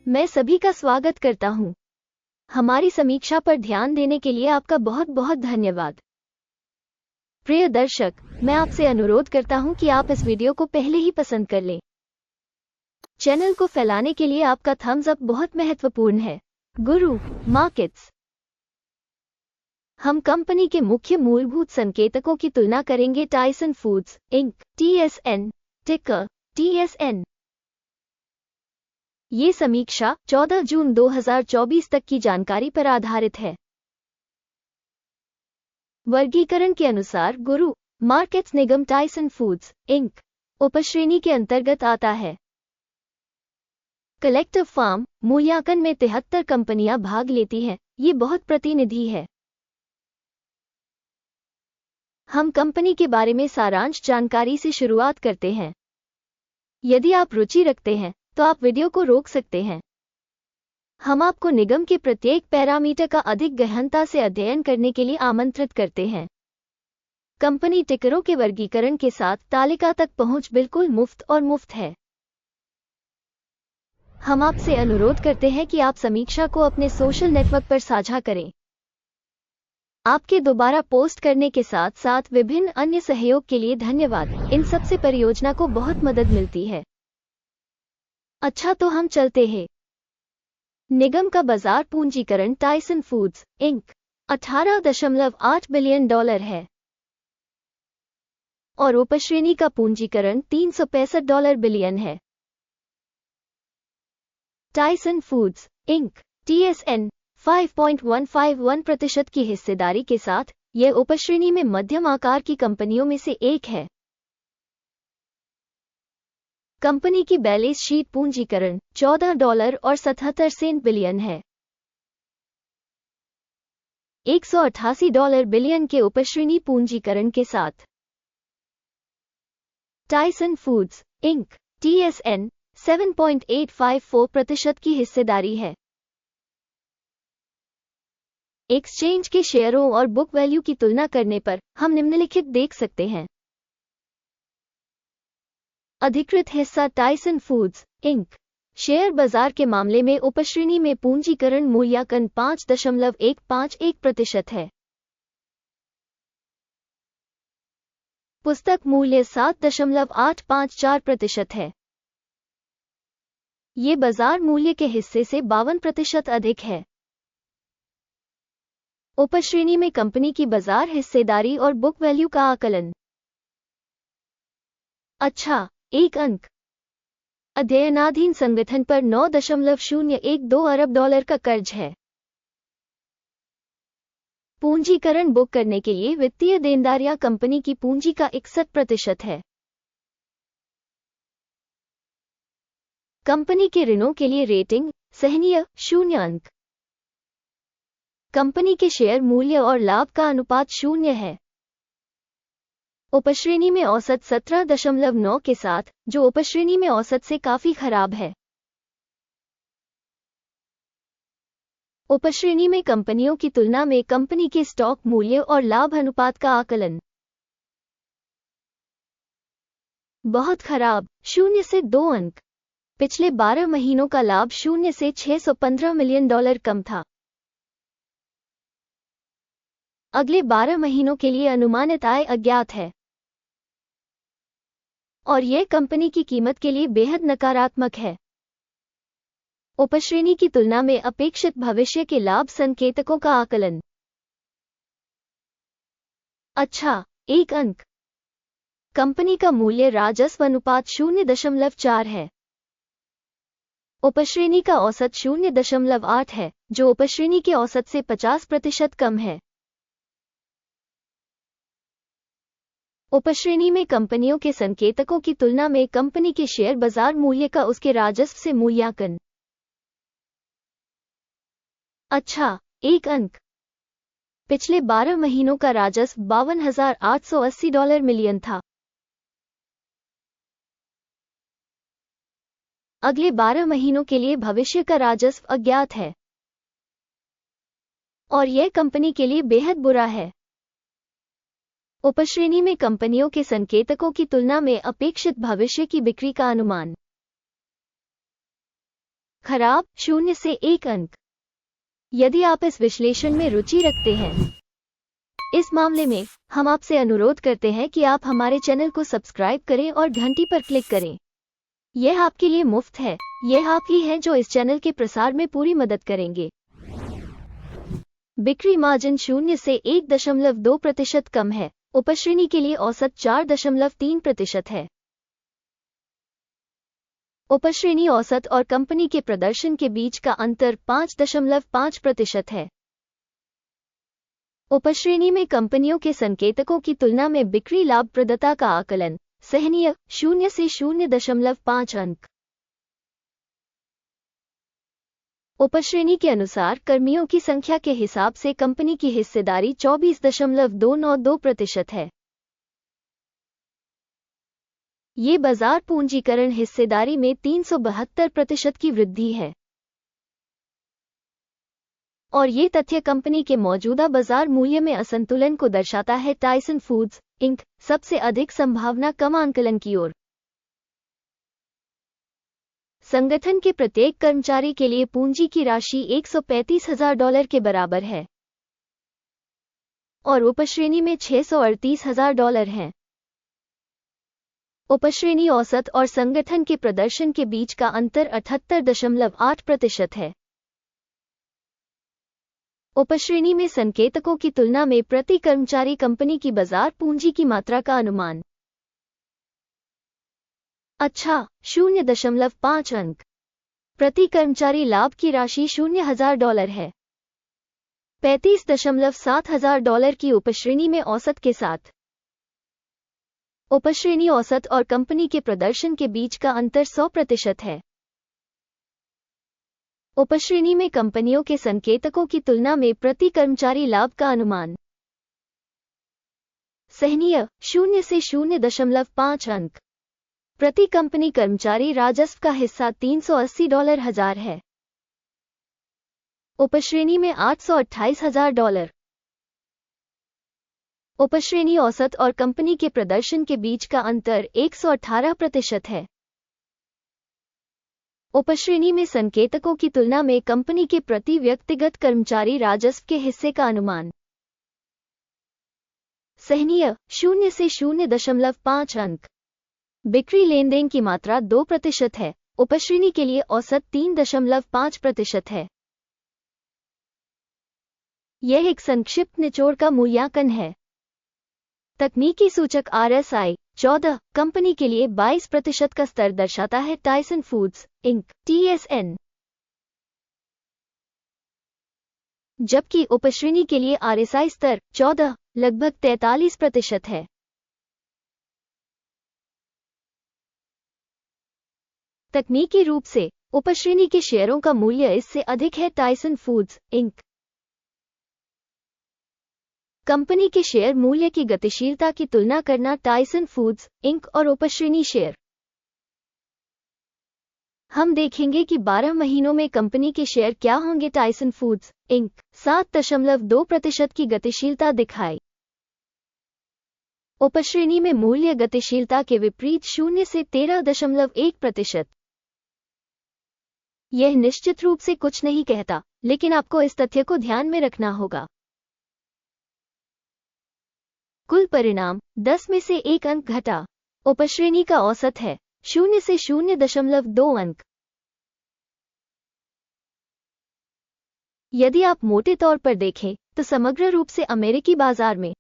मैं सभी का स्वागत करता हूं। हमारी समीक्षा पर ध्यान देने के लिए आपका बहुत बहुत धन्यवाद। प्रिय दर्शक, मैं आपसे अनुरोध करता हूं कि आप इस वीडियो को पहले ही पसंद कर लें। चैनल को फैलाने के लिए आपका थम्स अप बहुत महत्वपूर्ण है। गुरु मार्केट्स। हम कंपनी के मुख्य मूलभूत संकेतकों की तुलना करेंगे। टाइसन फूड्स इंक TSN, टिकर TSN। ये समीक्षा 14 जून 2024 तक की जानकारी पर आधारित है। वर्गीकरण के अनुसार गुरु मार्केट्स निगम टाइसन फूड्स इंक उपश्रेणी के अंतर्गत आता है। कलेक्टिव फार्म मूल्यांकन में 73 कंपनियां भाग लेती हैं। ये बहुत प्रतिनिधि है। हम कंपनी के बारे में सारांश जानकारी से शुरुआत करते हैं। यदि आप रुचि रखते हैं तो आप वीडियो को रोक सकते हैं। हम आपको निगम के प्रत्येक पैरामीटर का अधिक गहनता से अध्ययन करने के लिए आमंत्रित करते हैं। कंपनी टिकरों के वर्गीकरण के साथ तालिका तक पहुंच बिल्कुल मुफ्त और मुफ्त है। हम आपसे अनुरोध करते हैं कि आप समीक्षा को अपने सोशल नेटवर्क पर साझा करें। आपके दोबारा पोस्ट करने के साथ साथ विभिन्न अन्य सहयोग के लिए धन्यवाद। इन सब से परियोजना को बहुत मदद मिलती है। अच्छा, तो हम चलते हैं। निगम का बाजार पूंजीकरण टाइसन फूड्स इंक $18.8 बिलियन है और उपश्रेणी का पूंजीकरण $365 बिलियन है। टाइसन फूड्स इंक TSN 5.151% की हिस्सेदारी के साथ यह उपश्रेणी में मध्यम आकार की कंपनियों में से एक है। कंपनी की बैलेंस शीट पूंजीकरण $14.77 बिलियन है। $188 बिलियन के उपश्रेणी पूंजीकरण के साथ टाइसन फूड्स इंक TSN 7.854% की हिस्सेदारी है। एक्सचेंज के शेयरों और बुक वैल्यू की तुलना करने पर हम निम्नलिखित देख सकते हैं। अधिकृत हिस्सा टाइसन फूड्स इंक शेयर बाजार के मामले में उपश्रेणी में पूंजीकरण मूल्यांकन 5.151% है। पुस्तक मूल्य 7.854% है। ये बाजार मूल्य के हिस्से से 52% अधिक है। उपश्रेणी में कंपनी की बाजार हिस्सेदारी और बुक वैल्यू का आकलन। अच्छा, एक अंक। अध्ययनाधीन संगठन पर $9.012 अरब का कर्ज है। पूंजीकरण बुक करने के लिए वित्तीय देनदारियां कंपनी की पूंजी का 61% है। कंपनी के ऋणों के लिए रेटिंग सहनीय 0 अंक। कंपनी के शेयर मूल्य और लाभ का अनुपात 0 है। उपश्रेणी में औसत 17.9 के साथ, जो उपश्रेणी में औसत से काफी खराब है। उपश्रेणी में कंपनियों की तुलना में कंपनी के स्टॉक मूल्य और लाभ अनुपात का आकलन बहुत खराब 0 से 2 अंक। पिछले 12 महीनों का लाभ 0 से $615 मिलियन कम था। अगले 12 महीनों के लिए अनुमानित आय अज्ञात है और यह कंपनी की कीमत के लिए बेहद नकारात्मक है। उपश्रेणी की तुलना में अपेक्षित भविष्य के लाभ संकेतकों का आकलन। अच्छा, एक अंक। कंपनी का मूल्य राजस्व अनुपात 0.4 है। उपश्रेणी का औसत 0.8 है, जो उपश्रेणी के औसत से 50% कम है। उपश्रेणी में कंपनियों के संकेतकों की तुलना में कंपनी के शेयर बाजार मूल्य का उसके राजस्व से मूल्यांकन। अच्छा, एक अंक। पिछले 12 महीनों का राजस्व $52,880 मिलियन था। अगले 12 महीनों के लिए भविष्य का राजस्व अज्ञात है और यह कंपनी के लिए बेहद बुरा है। उपश्रेणी में कंपनियों के संकेतकों की तुलना में अपेक्षित भविष्य की बिक्री का अनुमान। खराब 0 से 1 अंक। यदि आप इस विश्लेषण में रुचि रखते हैं, इस मामले में हम आपसे अनुरोध करते हैं कि आप हमारे चैनल को सब्सक्राइब करें और घंटी पर क्लिक करें। यह आपके लिए मुफ्त है। यह आप ही हैं जो इस चैनल के प्रसार में पूरी मदद करेंगे। बिक्री मार्जिन 0 से 1.2% कम है। उपश्रेणी के लिए औसत 4.3% है। उपश्रेणी औसत और कंपनी के प्रदर्शन के बीच का अंतर 5.5% है। उपश्रेणी में कंपनियों के संकेतकों की तुलना में बिक्री लाभप्रदता का आकलन सहनीय 0 से 0.5 अंक। उपश्रेणी के अनुसार कर्मियों की संख्या के हिसाब से कंपनी की हिस्सेदारी 24.292% है। ये बाजार पूंजीकरण हिस्सेदारी में 372% की वृद्धि है और ये तथ्य कंपनी के मौजूदा बाजार मूल्य में असंतुलन को दर्शाता है। टाइसन फूड्स इंक सबसे अधिक संभावना कम आंकलन की ओर। संगठन के प्रत्येक कर्मचारी के लिए पूंजी की राशि $135,000 के बराबर है और उपश्रेणी में $638,000 है। उपश्रेणी औसत और संगठन के प्रदर्शन के बीच का अंतर 78.8% है। उपश्रेणी में संकेतकों की तुलना में प्रति कर्मचारी कंपनी की बाजार पूंजी की मात्रा का अनुमान। अच्छा 0.5 अंक। प्रति कर्मचारी लाभ की राशि $0,000 है। $35,700 की उपश्रेणी में औसत के साथ। उपश्रेणी औसत और कंपनी के प्रदर्शन के बीच का अंतर 100% है। उपश्रेणी में कंपनियों के संकेतकों की तुलना में प्रति कर्मचारी लाभ का अनुमान सहनीय 0 से 0.5 अंक। प्रति कंपनी कर्मचारी राजस्व का हिस्सा $380,000 है। उपश्रेणी में $828,000। उपश्रेणी औसत और कंपनी के प्रदर्शन के बीच का अंतर 118% है। उपश्रेणी में संकेतकों की तुलना में कंपनी के प्रति व्यक्तिगत कर्मचारी राजस्व के हिस्से का अनुमान सहनीय 0 से 0.5 अंक। बिक्री लेनदेन की मात्रा 2% है। उपश्रेणी के लिए औसत 3.5% है। यह एक संक्षिप्त निचोड़ का मूल्यांकन है। तकनीकी सूचक RSI 14 कंपनी के लिए 22% का स्तर दर्शाता है। टाइसन फूड्स इंक TSN, जबकि उपश्रेणी के लिए RSI स्तर 14 लगभग 43% है। तकनीकी रूप से उपश्रेणी के शेयरों का मूल्य इससे अधिक है। टाइसन फूड्स इंक कंपनी के शेयर मूल्य की गतिशीलता की तुलना करना। टाइसन फूड्स इंक और उपश्रेणी शेयर। हम देखेंगे कि 12 महीनों में कंपनी के शेयर क्या होंगे। टाइसन फूड्स इंक 7.2% की गतिशीलता दिखाई। उपश्रेणी में मूल्य गतिशीलता के विपरीत 0 से 13.1%। यह निश्चित रूप से कुछ नहीं कहता, लेकिन आपको इस तथ्य को ध्यान में रखना होगा। कुल परिणाम 10 में से 1 अंक घटा। उपश्रेणी का औसत है 0 से 0.2 अंक। यदि आप मोटे तौर पर देखें तो समग्र रूप से अमेरिकी बाजार में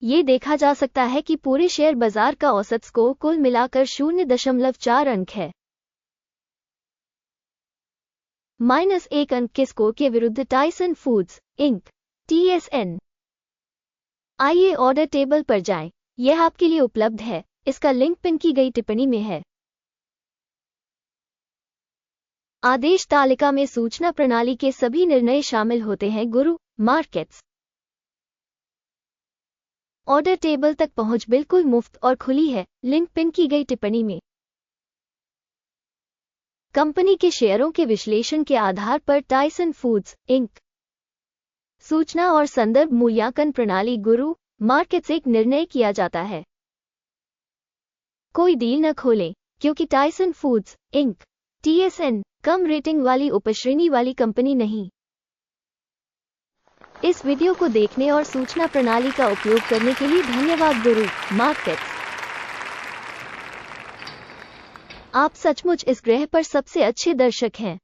ये देखा जा सकता है कि पूरे शेयर बाजार का औसत स्कोर कुल मिलाकर 0.4 अंक है। -1 अंक के स्कोर के विरुद्ध टाइसन फूड्स इंक TSN। आइए ऑर्डर टेबल पर जाएं। यह आपके लिए उपलब्ध है। इसका लिंक पिन की गई टिप्पणी में है। आदेश तालिका में सूचना प्रणाली के सभी निर्णय शामिल होते हैं। गुरु मार्केट्स ऑर्डर टेबल तक पहुंच बिल्कुल मुफ्त और खुली है। लिंक पिन की गई टिप्पणी में। कंपनी के शेयरों के विश्लेषण के आधार पर टाइसन फूड्स इंक सूचना और संदर्भ मूल्यांकन प्रणाली गुरु मार्केट्स एक निर्णय किया जाता है। कोई डील न खोलें। क्योंकि टाइसन फूड्स इंक TSN कम रेटिंग वाली उपश्रेणी वाली कंपनी नहीं। इस वीडियो को देखने और सूचना प्रणाली का उपयोग करने के लिए धन्यवाद गुरु मार्केट्स। आप सचमुच इस ग्रह पर सबसे अच्छे दर्शक हैं।